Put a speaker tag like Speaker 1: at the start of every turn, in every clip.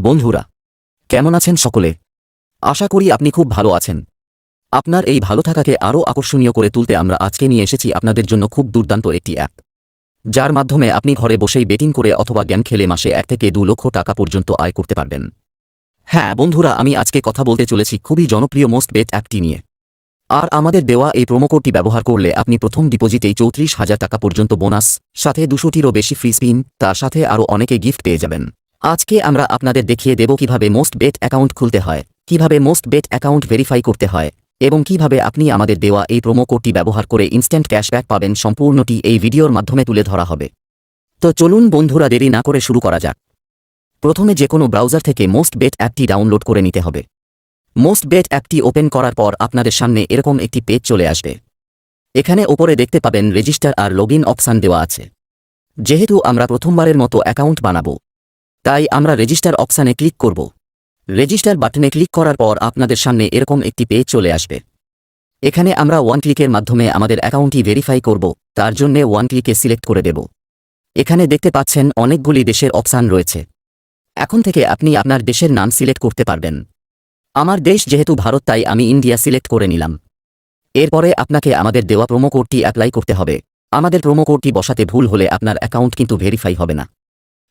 Speaker 1: বন্ধুরা, কেমন আছেন সকলে? আশা করি আপনি খুব ভালো আছেন। আপনার এই ভালো থাকাকে আরও আকর্ষণীয় করে তুলতে আমরা আজকে নিয়ে এসেছি আপনাদের জন্য খুব দুর্দান্ত একটি অ্যাপ, যার মাধ্যমে আপনি ঘরে বসেই বেটিং করে অথবা গেম খেলে মাসে 1 থেকে 2 লক্ষ টাকা পর্যন্ত আয় করতে পারবেন। হ্যাঁ বন্ধুরা, আমি আজকে কথা বলতে চলেছি খুবই জনপ্রিয় মোস্ট বেট অ্যাপটি নিয়ে। আর আমাদের দেওয়া এই প্রোমোকোডটি ব্যবহার করলে আপনি প্রথম ডিপোজিটেই 34,000 টাকা পর্যন্ত বোনাস, সাথে 200টিরও বেশি ফ্রি স্পিন, তার সাথে আরও অনেকে গিফট পেয়ে যাবেন। আজকে আমরা আপনাদের দেখিয়ে দেব কিভাবে মোস্ট বেট অ্যাকাউন্ট খুলতে হয়, কিভাবে মোস্ট বেট অ্যাকাউন্ট ভেরিফাই করতে হয় এবং কিভাবে আপনি আমাদের দেওয়া এই প্রোমো কোডটি ব্যবহার করে ইনস্ট্যান্ট ক্যাশব্যাক পাবেন। সম্পূর্ণটি এই ভিডিওর মাধ্যমে তুলে ধরা হবে। তো চলুন বন্ধুরা, দেরি না করে শুরু করা যাক। প্রথমে যে কোনো ব্রাউজার থেকে মোস্ট বেট অ্যাপটি ডাউনলোড করে নিতে হবে। মোস্ট বেট অ্যাপটি ওপেন করার পর আপনাদের সামনে এরকম একটি পেজ চলে আসবে। এখানে ওপরে দেখতে পাবেন রেজিস্টার আর লগইন অপশান দেওয়া আছে। যেহেতু আমরা প্রথমবারের মতো অ্যাকাউন্ট বানাবো, তাই আমরা রেজিস্টার অপশানে ক্লিক করব। রেজিস্টার বাটনে ক্লিক করার পর আপনাদের সামনে এরকম একটি পেজ চলে আসবে। এখানে আমরা 1 ক্লিকের মাধ্যমে আমাদের অ্যাকাউন্টটি ভেরিফাই করব, তার জন্যে 1 ক্লিকে সিলেক্ট করে দেব। এখানে দেখতে পাচ্ছেন অনেকগুলি দেশের অপশান রয়েছে। এখন থেকে আপনি আপনার দেশের নাম সিলেক্ট করতে পারবেন। আমার দেশ যেহেতু ভারত, তাই আমি ইন্ডিয়া সিলেক্ট করে নিলাম। এরপরে আপনাকে আমাদের দেওয়া প্রোমো কোডটি অ্যাপ্লাই করতে হবে। আমাদের প্রোমো কোডটি বসাতে ভুল হলে আপনার অ্যাকাউন্ট কিন্তু ভেরিফাই হবে না,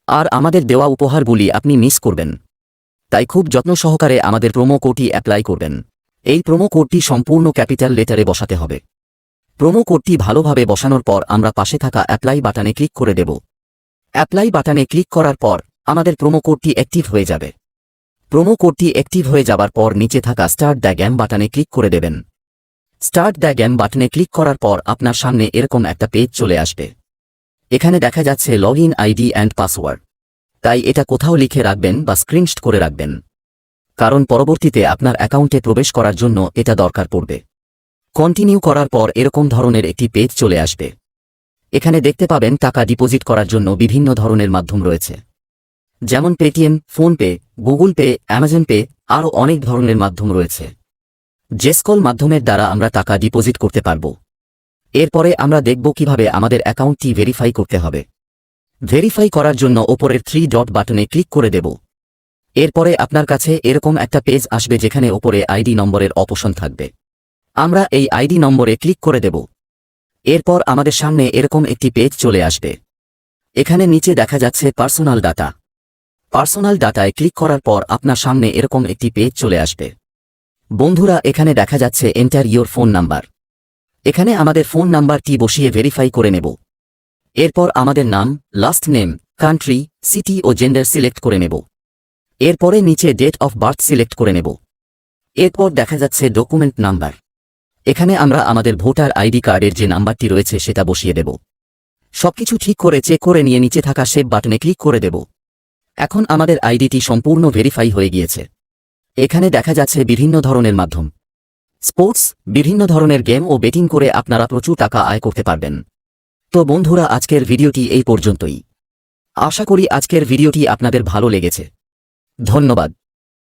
Speaker 1: আর আমাদের দেওয়া উপহারগুলি আপনি মিস করবেন। তাই খুব যত্ন সহকারে আমাদের প্রোমো কোডটি অ্যাপ্লাই করবেন। এই প্রোমো কোডটি সম্পূর্ণ ক্যাপিটাল লেটারে বসাতে হবে। প্রোমো কোডটি ভালোভাবে বসানোর পর আমরা পাশে থাকা অ্যাপ্লাই বাটনে ক্লিক করে দেব। অ্যাপ্লাই বাটনে ক্লিক করার পর আমাদের প্রোমো কোডটি অ্যাক্টিভ হয়ে যাবে। প্রোমো কোডটি অ্যাক্টিভ হয়ে যাবার পর নিচে থাকা স্টার্ট দ্য গেম বাটনে ক্লিক করে দেবেন। স্টার্ট দ্য গেম বাটনে ক্লিক করার পর আপনার সামনে এরকম একটা পেজ চলে আসবে। এখানে দেখা যাচ্ছে লগইন আইডি অ্যান্ড পাসওয়ার্ড। তাই এটা কোথাও লিখে রাখবেন বা স্ক্রিনশট করে রাখবেন, কারণ পরবর্তীতে আপনার অ্যাকাউন্টে প্রবেশ করার জন্য এটা দরকার পড়বে। কন্টিনিউ করার পর এরকম ধরনের একটি পেজ চলে আসবে। এখানে দেখতে পাবেন টাকা ডিপোজিট করার জন্য বিভিন্ন ধরনের মাধ্যম রয়েছে, যেমন Paytm, PhonePe, Google pay, Amazon pay, আরও অনেক ধরনের মাধ্যম রয়েছে। যে সকল মাধ্যমের দ্বারা আমরা টাকা ডিপোজিট করতে পারব। এরপরে আমরা দেখব কিভাবে আমাদের অ্যাকাউন্টটি ভেরিফাই করতে হবে। ভেরিফাই করার জন্য ওপরের 3 ডট বাটনে ক্লিক করে দেব। এরপরে আপনার কাছে এরকম একটা পেজ আসবে, যেখানে ওপরে আইডি নম্বরের অপশন থাকবে। আমরা এই আইডি নম্বরে ক্লিক করে দেব। এরপর আমাদের সামনে এরকম একটি পেজ চলে আসবে। এখানে নিচে দেখা যাচ্ছে পার্সোনাল ডাটা। পার্সোনাল ডাটায় ক্লিক করার পর আপনার সামনে এরকম একটি পেজ চলে আসবে। বন্ধুরা, এখানে দেখা যাচ্ছে এন্টার ইয়োর ফোন নাম্বার। এখানে আমাদের ফোন নাম্বারটি বসিয়ে ভেরিফাই করে নেব। এরপর আমাদের নাম, লাস্ট নেম, কান্ট্রি, সিটি ও জেন্ডার সিলেক্ট করে নেব। এরপরে নিচে ডেট অফ বার্থ সিলেক্ট করে নেব। এরপর দেখা যাচ্ছে ডকুমেন্ট নাম্বার। এখানে আমরা আমাদের ভোটার আইডি কার্ডের যে নাম্বারটি রয়েছে সেটা বসিয়ে দেব। সবকিছু ঠিক করে চেক করে নিয়ে নিচে থাকা সেভ বাটনে ক্লিক করে দেব। এখন আমাদের আইডিটি সম্পূর্ণ ভেরিফাই হয়ে গিয়েছে। এখানে দেখা যাচ্ছে বিভিন্ন ধরনের মাধ্যম, স্পোর্টস, বিভিন্ন ধরনের গেম ও বেটিং করে আপনারা প্রচুর টাকা আয় করতে পারবেন। তো বন্ধুরা, আজকের ভিডিওটি এই পর্যন্তই। আশা করি আজকের ভিডিওটি আপনাদের ভালো লেগেছে। ধন্যবাদ।